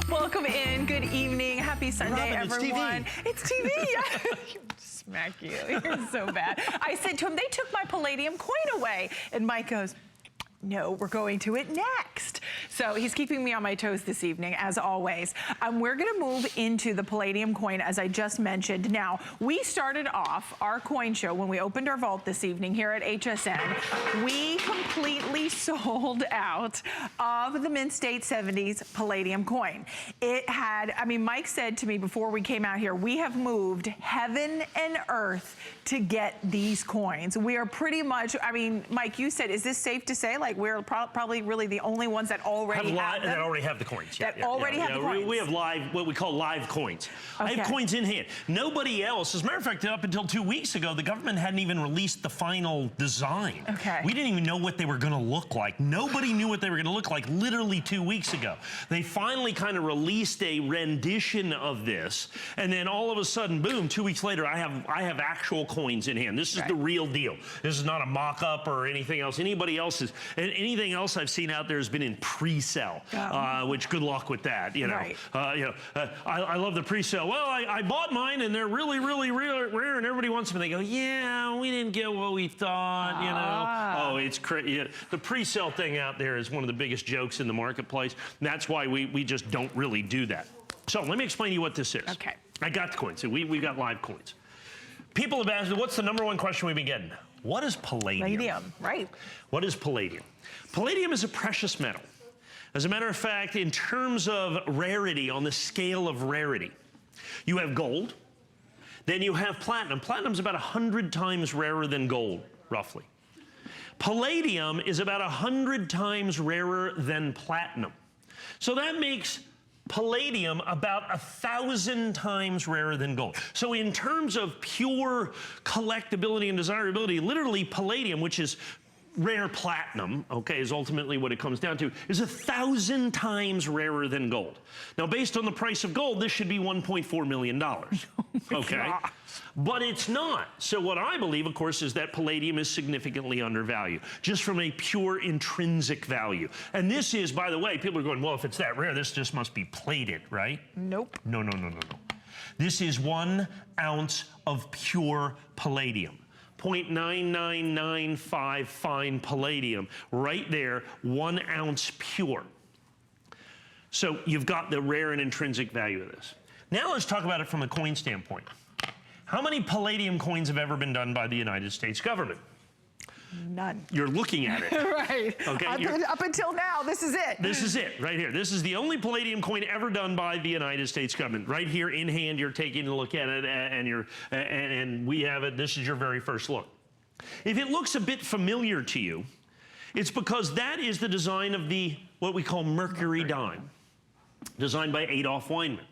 Welcome in. Good evening. Happy Sunday, Robin, everyone. It's TV. Smack you. You're so bad. I said to him, they took my Palladium coin away. And Mike goes, no, we're going to it next. So he's keeping me on my toes this evening, as always. We're gonna move into the Palladium coin, as I just mentioned. Now, we started off our coin show when we opened our vault this evening here at HSN. We completely sold out of the Mint State 70s Palladium coin. It had, I mean, Mike said to me before we came out here, we have moved heaven and earth to get these coins. We are pretty much, I mean, Mike, you said, is this safe to say? Like, we're probably really the only ones that already have them? That already have the coins. That already have the coins. We have live, what we call live coins. Okay. I have coins in hand. Nobody else, as a matter of fact, up until 2 weeks ago, the government hadn't even released the final design. Okay. We didn't even know what they were gonna look like. Nobody knew what they were gonna look like literally 2 weeks ago. They finally kind of released a rendition of this, and then all of a sudden, boom, 2 weeks later, I have actual coins in hand. This is the real deal. This is not a mock-up or anything else. Anything else I've seen out there has been in pre-sale, which good luck with that, you know. Right. I love the pre-sale. Well, I bought mine and they're really, really rare and everybody wants them. And they go, yeah, we didn't get what we thought, you know. Oh, it's crazy. The pre-sale thing out there is one of the biggest jokes in the marketplace. And that's why we just don't really do that. So let me explain to you what this is. Okay. I got the coins. We've got live coins. People have asked, what's the #1 question we've been getting? What is palladium? Palladium, right. What is palladium? Palladium is a precious metal. As a matter of fact, in terms of rarity, on the scale of rarity, you have gold, then you have platinum. Platinum's about 100 times rarer than gold, roughly. Palladium is about 100 times rarer than platinum. So that makes palladium about 1,000 times rarer than gold. So in terms of pure collectability and desirability, literally palladium, which is rare platinum, okay, is ultimately what it comes down to, is 1,000 times rarer than gold. Now, based on the price of gold, this should be $1.4 million, okay? But it's not. So what I believe, of course, is that palladium is significantly undervalued, just from a pure intrinsic value. And this is, by the way, people are going, well, if it's that rare, this just must be plated, right? Nope. No. This is 1 ounce of pure palladium. 0.9995 fine palladium, right there, 1 ounce pure. So you've got the rare and intrinsic value of this. Now let's talk about it from a coin standpoint. How many palladium coins have ever been done by the United States government? None. You're looking at it. Right. Okay. Up until now, this is it. This is it, right here. This is the only palladium coin ever done by the United States government. Right here in hand, you're taking a look at it, and we have it. This is your very first look. If it looks a bit familiar to you, it's because that is the design of the, what we call Mercury dime, designed by Adolf Weinman.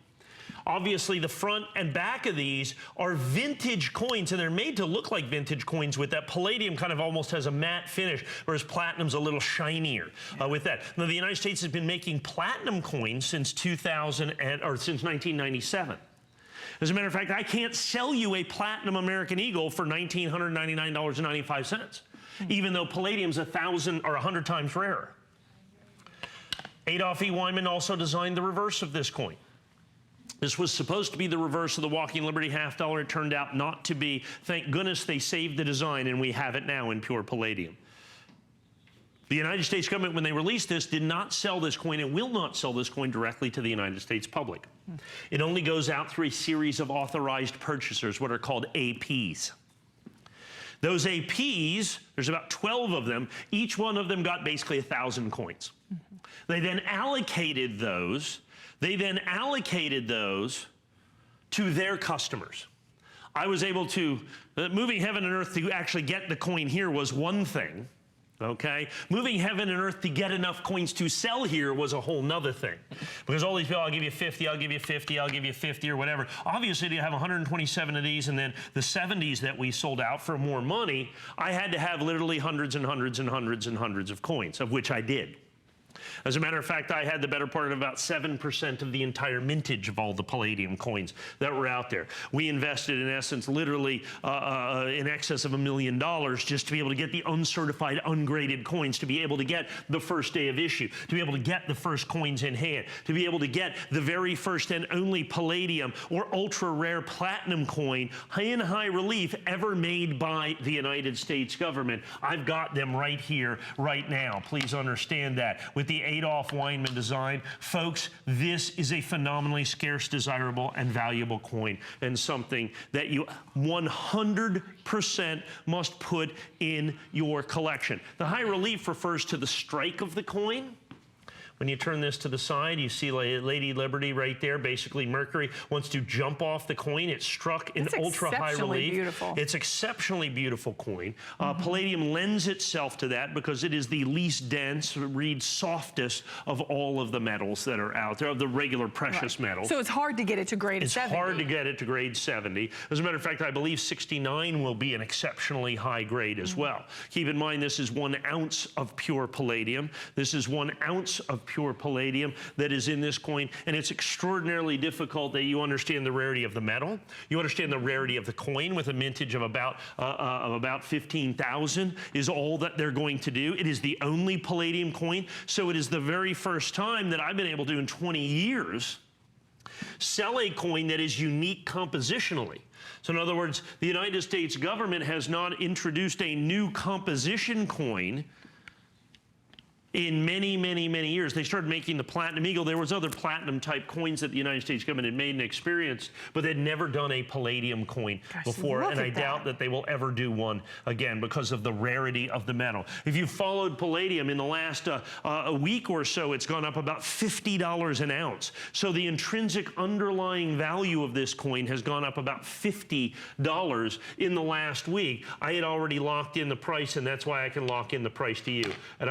Obviously, the front and back of these are vintage coins, and they're made to look like vintage coins with that palladium kind of almost has a matte finish, whereas platinum's a little shinier with that. Now, the United States has been making platinum coins since since 1997. As a matter of fact, I can't sell you a platinum American Eagle for $1,999.95, even though palladium's 1,000 or 100 times rarer. Adolf E. Weinman also designed the reverse of this coin. This was supposed to be the reverse of the Walking Liberty half dollar. It turned out not to be. Thank goodness they saved the design, and we have it now in pure palladium. The United States government, when they released this, did not sell this coin and will not sell this coin directly to the United States public. It only goes out through a series of authorized purchasers, what are called APs. Those APs, there's about 12 of them. Each one of them got basically 1,000 coins. They then allocated those to their customers. I was able to, moving heaven and earth to actually get the coin here was one thing, okay? Moving heaven and earth to get enough coins to sell here was a whole nother thing. Because all these people, I'll give you 50, I'll give you 50, I'll give you 50 or whatever. Obviously, to have 127 of these and then the 70s that we sold out for more money, I had to have literally hundreds and hundreds and hundreds and hundreds of coins, of which I did. As a matter of fact, I had the better part of about 7% of the entire mintage of all the Palladium coins that were out there. We invested, in essence, literally in excess of $1 million just to be able to get the uncertified, ungraded coins, to be able to get the first day of issue, to be able to get the first coins in hand, to be able to get the very first and only Palladium or ultra-rare platinum coin in high relief ever made by the United States government. I've got them right here, right now. Please understand that. With the Adolf Weinman design, folks, this is a phenomenally scarce, desirable, and valuable coin, and something that you 100% must put in your collection. The high relief refers to the strike of the coin. When you turn this to the side, you see Lady Liberty right there. Basically, Mercury wants to jump off the coin. It's struck in ultra high relief. Beautiful. It's exceptionally beautiful coin. Palladium lends itself to that because it is the least dense, read softest of all of the metals that are out there, of the regular precious metals. So it's hard to get it to grade 70. It's hard to get it to grade 70. As a matter of fact, I believe 69 will be an exceptionally high grade as well. Keep in mind, this is 1 ounce of pure palladium. This is 1 ounce of pure palladium that is in this coin, and it's extraordinarily difficult that you understand the rarity of the metal. You understand the rarity of the coin with a mintage of about 15,000 is all that they're going to do. It is the only palladium coin, so it is the very first time that I've been able to, in 20 years, sell a coin that is unique compositionally. So in other words, the United States government has not introduced a new composition coin in many, many, many years. They started making the Platinum Eagle. There was other platinum type coins that the United States government had made and experienced, but they'd never done a Palladium coin before, and I doubt that they will ever do one again because of the rarity of the metal. If you followed Palladium in the last a week or so, it's gone up about $50 an ounce. So the intrinsic underlying value of this coin has gone up about $50 in the last week. I had already locked in the price, and that's why I can lock in the price to you at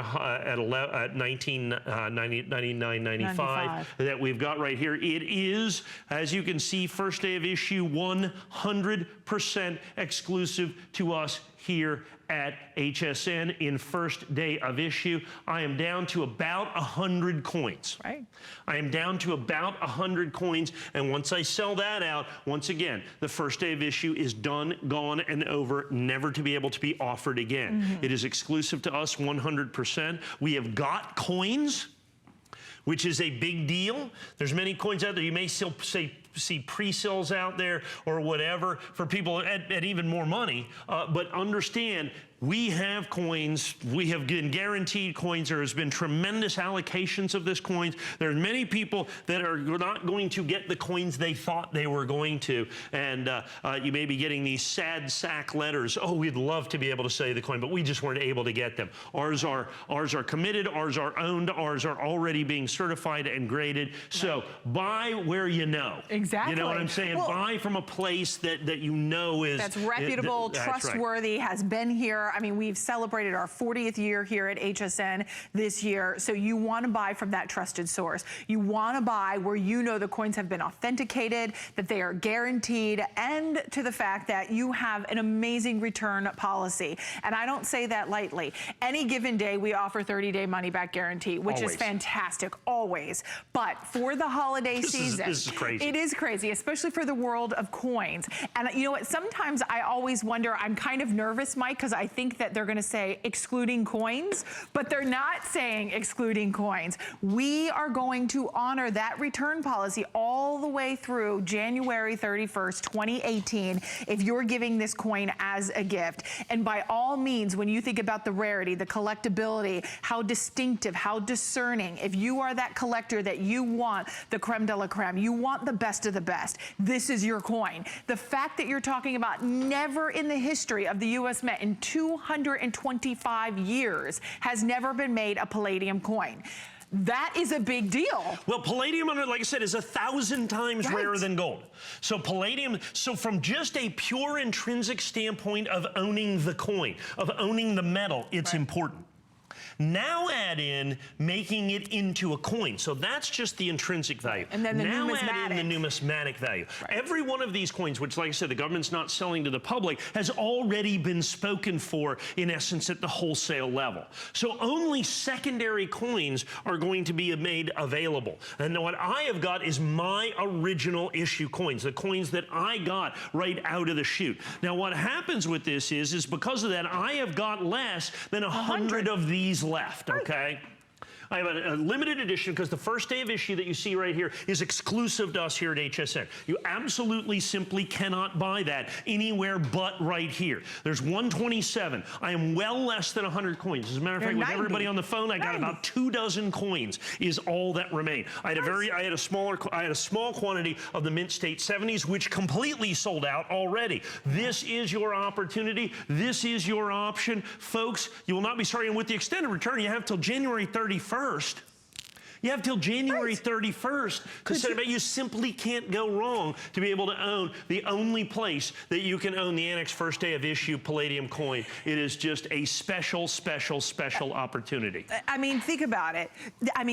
$19.99.95 that we've got right here. It is, as you can see, first day of issue, 100% exclusive to us here at HSN in first day of issue. I am down to about 100 coins. Right. I am down to about 100 coins, and once I sell that out, once again, the first day of issue is done, gone, and over, never to be able to be offered again. It is exclusive to us 100%. We have got coins, which is a big deal. There's many coins out there. You may still see pre-sales out there or whatever for people at even more money, but understand, we have coins. We have been guaranteed coins. There has been tremendous allocations of this coins. There are many people that are not going to get the coins they thought they were going to, and you may be getting these sad sack letters. Oh, we'd love to be able to sell you the coin, but we just weren't able to get them. Ours are committed. Ours are owned. Ours are already being certified and graded. So buy where you know. Exactly. You know what I'm saying? Well, buy from a place that you know is... That's reputable, trustworthy, has been here. I mean, we've celebrated our 40th year here at HSN this year, so you want to buy from that trusted source. You want to buy where you know the coins have been authenticated, that they are guaranteed, and to the fact that you have an amazing return policy. And I don't say that lightly. Any given day, we offer 30-day money-back guarantee, which is fantastic, always. But for the holiday season, this is crazy. It is crazy, especially for the world of coins. And you know what? Sometimes I always wonder, I'm kind of nervous, Mike, because I think that they're going to say excluding coins, but they're not saying excluding coins. We are going to honor that return policy all the way through January 31st, 2018, if you're giving this coin as a gift. And by all means, when you think about the rarity, the collectability, how distinctive, how discerning, if you are that collector that you want the creme de la creme, you want the best of the best, this is your coin. The fact that you're talking about never in the history of the U.S. Mint in 225 years has never been made a palladium coin. That is a big deal. Well, palladium, like I said, is 1,000 times rarer than gold. So palladium, so from just a pure intrinsic standpoint of owning the coin, of owning the metal, it's important. Now add in making it into a coin. So that's just the intrinsic value. And then the now numismatic. add in the numismatic value. Right. Every one of these coins, which like I said, the government's not selling to the public, has already been spoken for, in essence, at the wholesale level. So only secondary coins are going to be made available. And what I have got is my original issue coins, the coins that I got right out of the chute. Now what happens with this is because of that, I have got less than 100 of these left, okay? I have a limited edition because the first day of issue that you see right here is exclusive to us here at HSN. You absolutely simply cannot buy that anywhere but right here. There's 127. I am well less than 100 coins. As a matter of fact, with everybody on the phone, I got about 24 coins is all that remain. I had a small quantity of the Mint State 70s, which completely sold out already. This is your opportunity. This is your option. Folks, you will not be starting with the extended return. You have till January 31st. You have till January 31st to set it. You simply can't go wrong to be able to own the only place that you can own the ANACS first day of issue Palladium coin. It is just a special, special, special opportunity. I mean, think about it.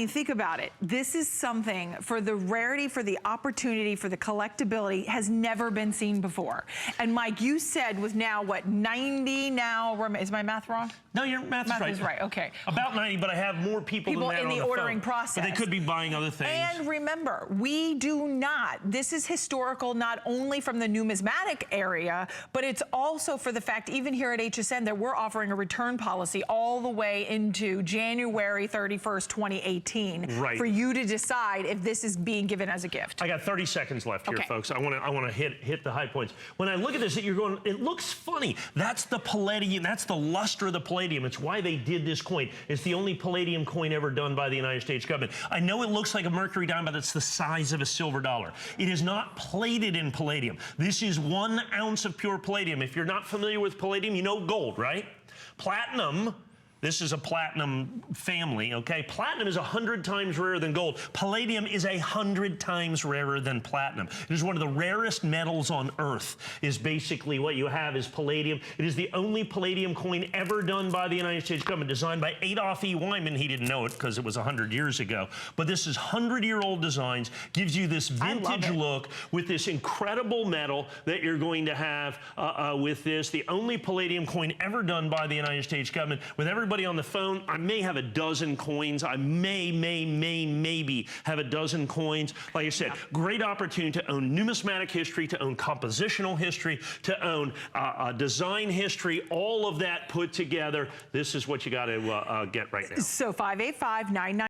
Think about it. This is something for the rarity, for the opportunity, for the collectability has never been seen before. And Mike, you said was now what, 90 now? Is my math wrong? No, your math is right. Is right. Okay. About 90, but I have more people than that in the ordering process. But they could be buying other things. And remember, we do not, this is historical not only from the numismatic area, but it's also for the fact, even here at HSN, that we're offering a return policy all the way into January 31st, 2018, right, for you to decide if this is being given as a gift. I got 30 seconds left here, folks. I want to hit the high points. When I look at this, you're going, it looks funny. That's the Palladium. That's the luster of the Palladium. It's why they did this coin. It's the only Palladium coin ever done by the United States government. I know it looks like a mercury dime, but it's the size of a silver dollar. It is not plated in palladium. This is 1 ounce of pure palladium. If you're not familiar with palladium, you know gold, right? Platinum. This is a platinum family, okay? Platinum is 100 times rarer than gold. Palladium is 100 times rarer than platinum. It is one of the rarest metals on Earth, is basically what you have is palladium. It is the only palladium coin ever done by the United States government, designed by Adolf E. Wyman. He didn't know it because it was 100 years ago. But this is 100-year-old designs, gives you this vintage look with this incredible metal that you're going to have with this. The only palladium coin ever done by the United States government. With everybody on the phone, I may have a dozen coins. I maybe have a dozen coins. Like I said, great opportunity to own numismatic history, to own compositional history, to own design history, all of that put together. This is what you got to get right now. So 585-99